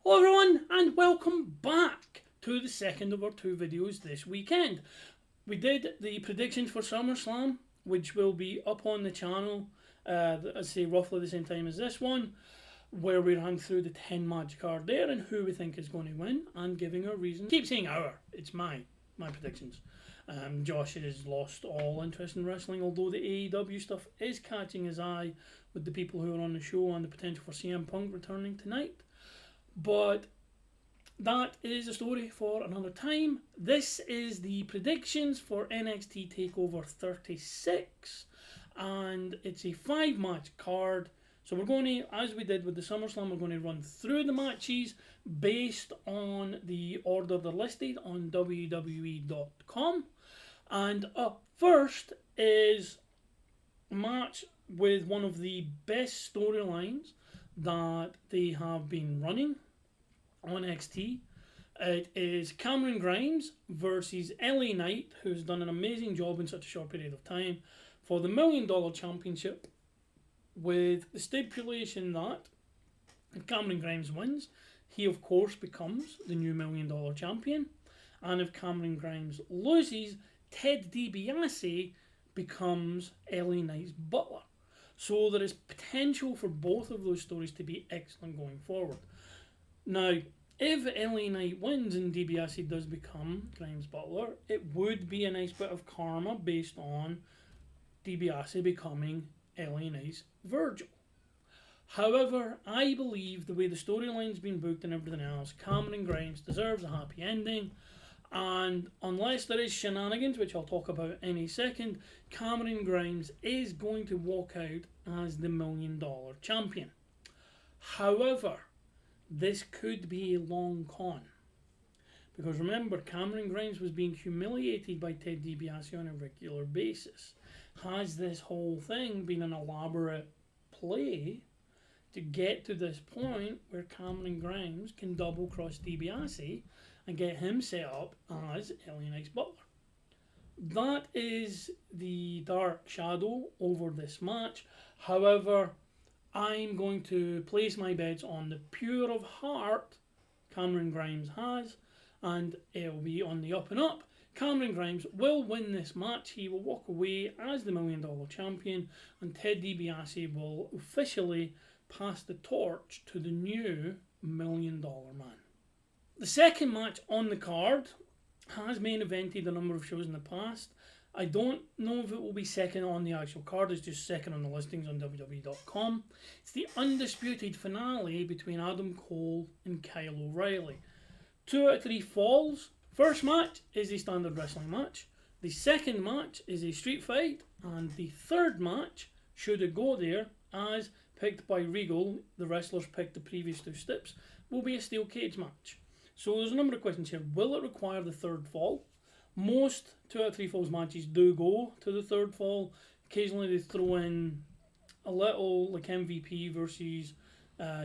Hello everyone and welcome back to the second of our two videos this weekend. We did the predictions for SummerSlam, which will be up on the channel, I'd say roughly the same time as this one, where we ran through the 10 match card there and who we think is going to win and giving our reasons. Keep saying our, it's my predictions. Josh has lost all interest in wrestling, although the AEW stuff is catching his eye with the people who are on the show and the potential for CM Punk returning tonight. But that is a story for another time. This is the predictions for NXT Takeover 36, and it's a 5-match card. So we're going to, as we did with the SummerSlam, we're going to run through the matches based on the order they're listed on WWE.com. And up first is a match with one of the best storylines that they have been running on NXT. It is Cameron Grimes versus LA Knight, who's done an amazing job in such a short period of time, for the $1 Million Championship, with the stipulation that if Cameron Grimes wins, he of course becomes the new $1 Million Champion, and if Cameron Grimes loses, Ted Dibiase becomes LA Knight's Butler. So there is potential for both of those stories to be excellent going forward. Now, if LA Knight wins and Dibiase does become Grimes' Butler, it would be a nice bit of karma based on Dibiase becoming LA Knight's Virgil. However, I believe the way the storyline's been booked and everything else, Cameron Grimes deserves a happy ending. And unless there is shenanigans, which I'll talk about in a second, Cameron Grimes is going to walk out as the $1 Million Champion. However, this could be a long con. Because remember, Cameron Grimes was being humiliated by Ted Dibiase on a regular basis. Has this whole thing been an elaborate play to get to this point where Cameron Grimes can double cross Dibiase and get him set up as LA Knight's Butler? That is the dark shadow over this match. However, I'm going to place my bets on the pure of heart Cameron Grimes has, and it'll be on the up and up. Cameron Grimes will win this match. He will walk away as the $1 Million Champion, and Ted Dibiase will officially pass the torch to the new $1 Million Man. The second match on the card has main evented a number of shows in the past. I don't know if it will be second on the actual card, it's just second on the listings on WWE.com. It's the undisputed finale between Adam Cole and Kyle O'Reilly. 2 out of 3 falls. First match is a standard wrestling match. The second match is a street fight. And the third match, should it go there, as picked by Regal, the wrestlers picked the previous 2 steps, will be a steel cage match. So there's a number of questions here. Will it require the third fall? Most 2 out of 3 falls matches do go to the third fall. Occasionally they throw in a little, like MVP versus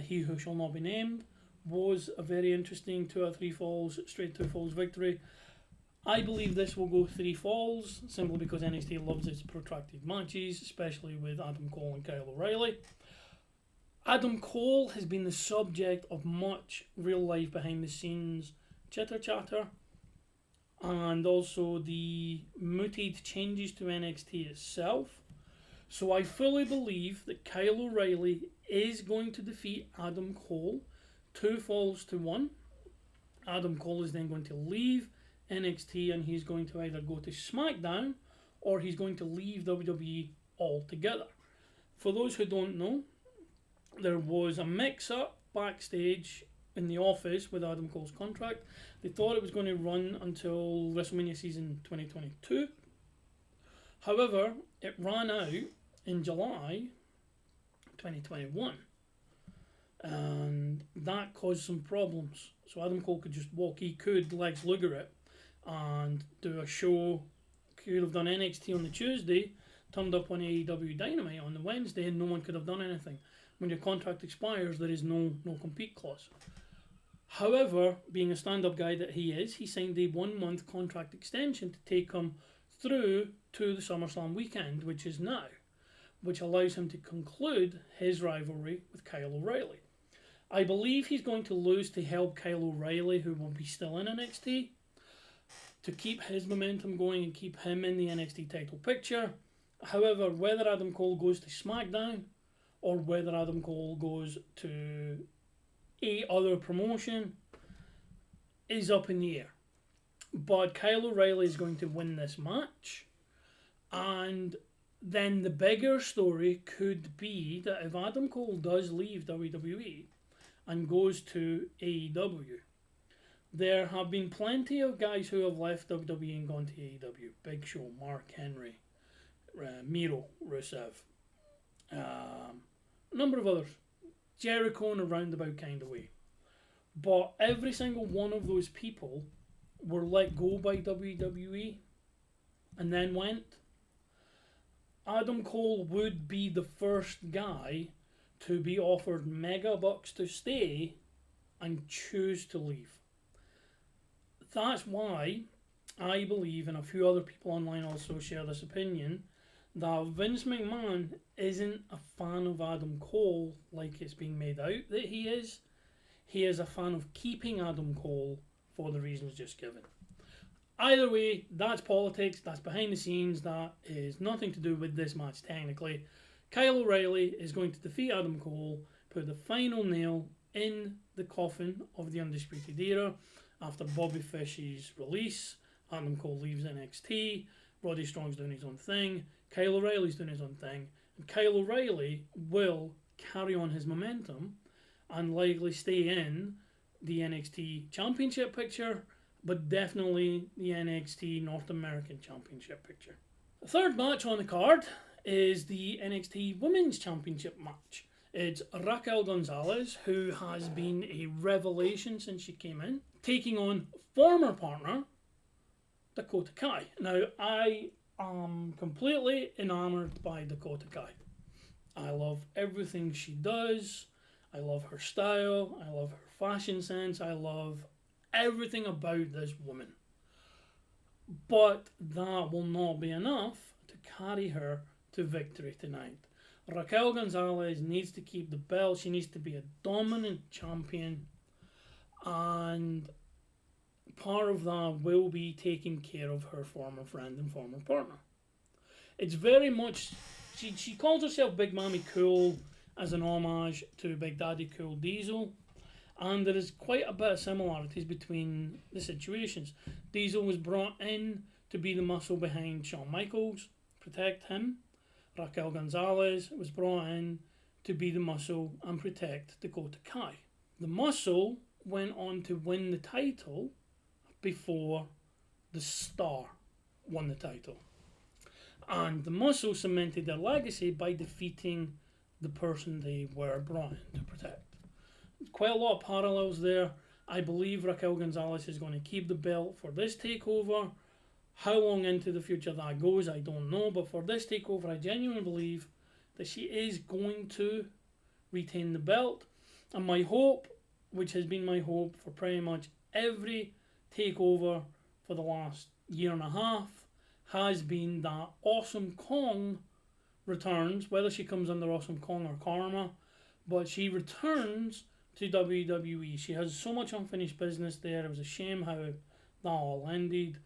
He Who Shall Not Be Named. Was a very interesting 2 out of 3 falls, straight 2 falls victory. I believe this will go 3 falls, simply because NXT loves its protracted matches, especially with Adam Cole and Kyle O'Reilly. Adam Cole has been the subject of much real life behind the scenes chitter chatter, and also the mooted changes to NXT itself. So I fully believe that Kyle O'Reilly is going to defeat Adam Cole 2 falls to 1. Adam Cole is then going to leave NXT, and he's going to either go to SmackDown or he's going to leave WWE altogether. For those who don't know, there was a mix-up backstage in the office with Adam Cole's contract. They thought it was going to run until WrestleMania season 2022. However, it ran out in July 2021. And that caused some problems. So Adam Cole could just walk. He could Lex Luger it and do a show. Could have done NXT on the Tuesday, turned up on AEW Dynamite on the Wednesday, and no one could have done anything. When your contract expires, there is no compete clause. However, being a stand-up guy that he is, he signed a 1-month contract extension to take him through to the SummerSlam weekend, which is now, which allows him to conclude his rivalry with Kyle O'Reilly. I believe he's going to lose to help Kyle O'Reilly, who will be still in NXT, to keep his momentum going and keep him in the NXT title picture. However, whether Adam Cole goes to SmackDown or whether Adam Cole goes to a other promotion is up in the air. But Kyle O'Reilly is going to win this match, and then the bigger story could be that if Adam Cole does leave WWE and goes to AEW, there have been plenty of guys who have left WWE and gone to AEW. Big Show, Mark Henry, Miro, Rusev, a number of others. Jericho in a roundabout kind of way. But every single one of those people were let go by WWE and then went. Adam Cole would be the first guy to be offered mega bucks to stay and choose to leave. That's why I believe, and a few other people online also share this opinion, that Vince McMahon isn't a fan of Adam Cole like it's being made out that he is. He is a fan of keeping Adam Cole for the reasons just given. Either way, that's politics, that's behind the scenes, that is nothing to do with this match technically. Kyle O'Reilly is going to defeat Adam Cole, put the final nail in the coffin of the Undisputed Era after Bobby Fish's release. Adam Cole leaves NXT, Roddy Strong's doing his own thing, Kyle O'Reilly's doing his own thing, and Kyle O'Reilly will carry on his momentum and likely stay in the NXT Championship picture, but definitely the NXT North American Championship picture. The third match on the card is the NXT Women's Championship match. It's Raquel Gonzalez, who has been a revelation since she came in, taking on former partner Dakota Kai. Now, I am completely enamored by Dakota Kai. I love everything she does. I love her style. I love her fashion sense. I love everything about this woman. But that will not be enough to carry her to victory tonight. Raquel Gonzalez needs to keep the belt. She needs to be a dominant champion. And part of that will be taking care of her former friend and former partner. It's very much... She calls herself Big Mommy Cool as an homage to Big Daddy Cool Diesel. And there is quite a bit of similarities between the situations. Diesel was brought in to be the muscle behind Shawn Michaels, protect him. Raquel Gonzalez was brought in to be the muscle and protect Dakota Kai. The muscle went on to win the title before the Star won the title. And the muscle cemented their legacy by defeating the person they were brought in to protect. Quite a lot of parallels there. I believe Raquel Gonzalez is going to keep the belt for this takeover. How long into the future that goes, I don't know. But for this takeover, I genuinely believe that she is going to retain the belt. And my hope, which has been my hope for pretty much every takeover for the last year and a half, has been that Awesome Kong returns, whether she comes under Awesome Kong or Karma, but she returns to WWE. She has so much unfinished business there. It was a shame how that all ended,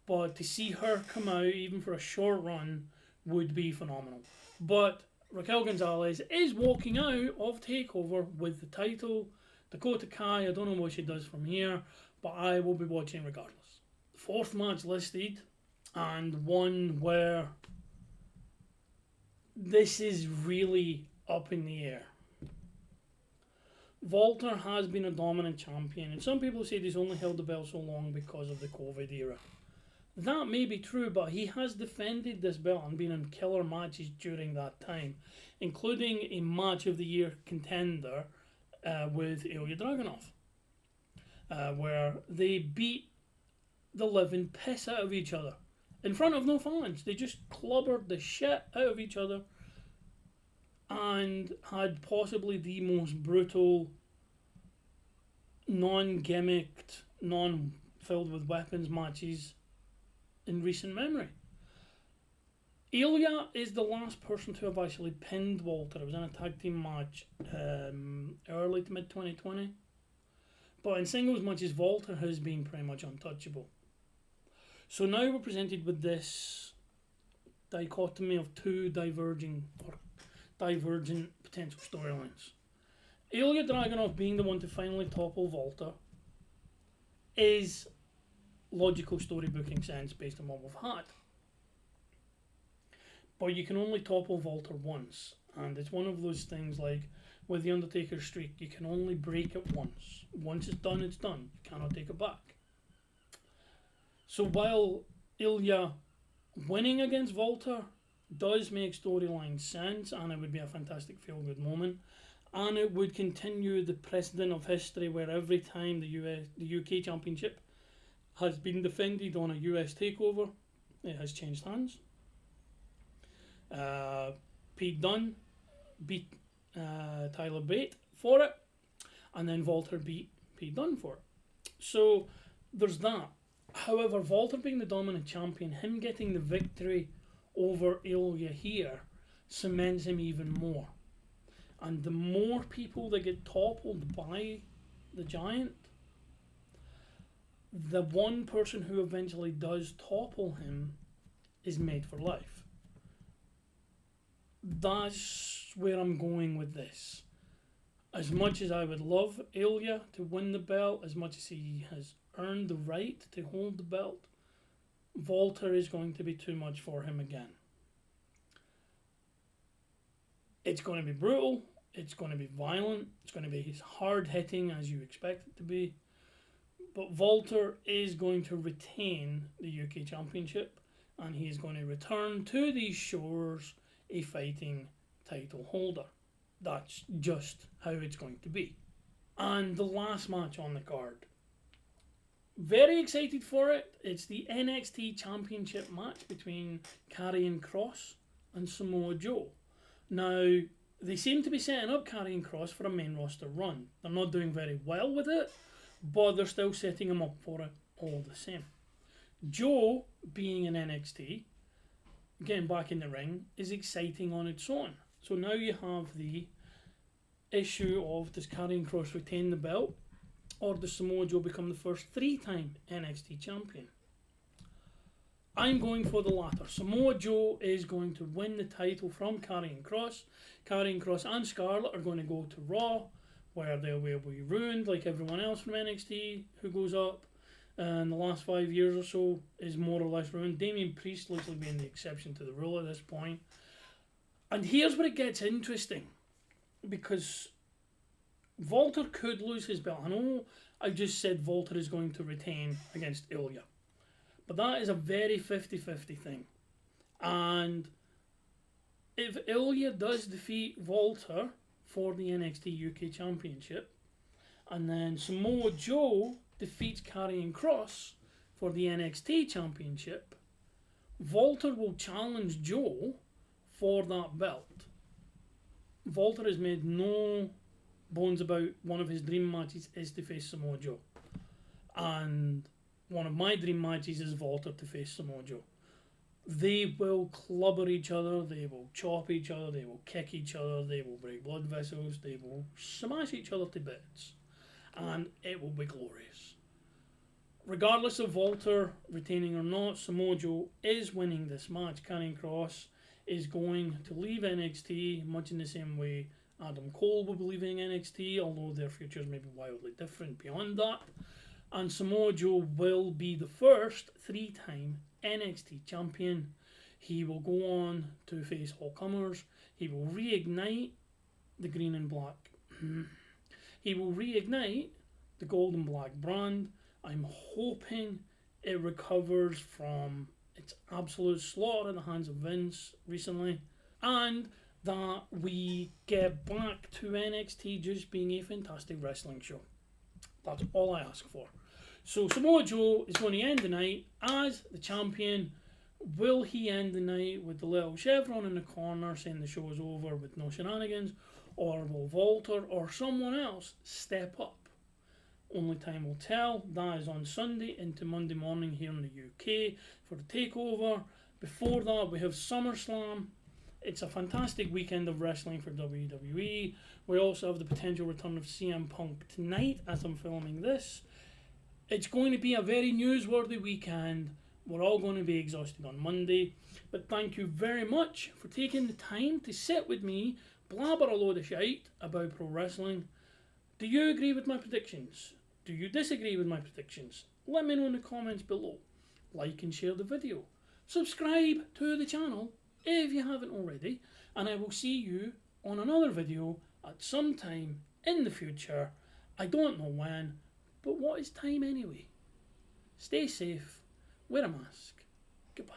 but to see her come out even for a short run would be phenomenal. But Raquel Gonzalez is walking out of TakeOver with the title. Dakota Kai, I don't know what she does from here, but I will be watching regardless. The fourth match listed, and one where this is really up in the air. Walter has been a dominant champion, and some people say he's only held the belt so long because of the COVID era. That may be true, but he has defended this belt and been in killer matches during that time, including a match of the year contender with Ilja Dragunov, where they beat the living piss out of each other in front of no fans. They just clobbered the shit out of each other and had possibly the most brutal, non-gimmicked, non-filled with weapons matches in recent memory. Ilja is the last person to have actually pinned Walter. It was in a tag team match early to mid 2020. But in singles matches, Walter has been pretty much untouchable. So now we're presented with this dichotomy of two divergent potential storylines. Ilja Dragunov being the one to finally topple Walter is logical storybooking sense based on what we've had. But you can only topple Walter once, and it's one of those things like with the Undertaker streak, you can only break it once. Once it's done, it's done. You cannot take it back. So while Ilja winning against Walter does make storyline sense, and it would be a fantastic feel-good moment, and it would continue the precedent of history where every time the UK Championship has been defended on a US takeover, it has changed hands. Pete Dunne beat Tyler Bate for it, and then Walter beat Pete Dunne for it. So there's that. However, Walter being the dominant champion, him getting the victory over Illya here cements him even more. And the more people that get toppled by the Giant, the one person who eventually does topple him is made for life. That's where I'm going with this. As much as I would love Illya to win the belt, as much as he has earned the right to hold the belt, Walter is going to be too much for him again. It's going to be brutal, it's going to be violent, it's going to be hard hitting as you expect it to be, but Walter is going to retain the UK Championship, and he is going to return to these shores a fighting title holder. That's just how it's going to be. And the last match on the card, very excited for it. It's the NXT Championship match between Carrie and Kross and Samoa Joe. Now, they seem to be setting up Carrie and Kross for a main roster run. They're not doing very well with it, but they're still setting them up for it all the same. Joe, being in NXT, getting back in the ring, is exciting on its own. So now you have the issue of, does Karrion Kross retain the belt, or does Samoa Joe become the first 3-time NXT champion? I'm going for the latter. Samoa Joe is going to win the title from Karrion Kross. Karrion Kross and Scarlett are going to go to Raw, where they will be ruined like everyone else from NXT who goes up. And the last 5 years or so is more or less ruined. Damian Priest looks like being the exception to the rule at this point. And here's where it gets interesting, because Walter could lose his belt. I know I just said Walter is going to retain against Illya, but that is a very 50-50 thing. And if Illya does defeat Walter for the NXT UK Championship, and then Samoa Joe defeats Karrion Kross for the NXT Championship, Walter will challenge Joe for that belt. Walter has made no bones about one of his dream matches is to face Samoa Joe. And one of my dream matches is Walter to face Samoa Joe. They will clubber each other, they will chop each other, they will kick each other, they will break blood vessels, they will smash each other to bits. And it will be glorious. Regardless of Walter retaining or not, Samoa Joe is winning this match. Karrion Kross is going to leave NXT much in the same way Adam Cole will be leaving NXT, although their futures may be wildly different beyond that. And Samoa Joe will be the first 3-time NXT champion. He will go on to face all comers. He will reignite the green and black. He will reignite the gold and black brand. I'm hoping it recovers from its absolute slaughter in the hands of Vince recently, and that we get back to NXT just being a fantastic wrestling show. That's all I ask for. So Samoa Joe is going to end the night as the champion. Will he end the night with the little chevron in the corner saying the show is over with no shenanigans, or will Walter or someone else step up? Only time will tell. That is on Sunday into Monday morning here in the UK for the takeover. Before that, we have SummerSlam. It's a fantastic weekend of wrestling for WWE. We also have the potential return of CM Punk tonight as I'm filming this. It's going to be a very newsworthy weekend. We're all going to be exhausted on Monday. But thank you very much for taking the time to sit with me, blabber a load of shite about pro wrestling. Do you agree with my predictions? Do you disagree with my predictions? Let me know in the comments below. Like and share the video. Subscribe to the channel if you haven't already. And I will see you on another video at some time in the future. I don't know when, but what is time anyway? Stay safe, wear a mask, goodbye.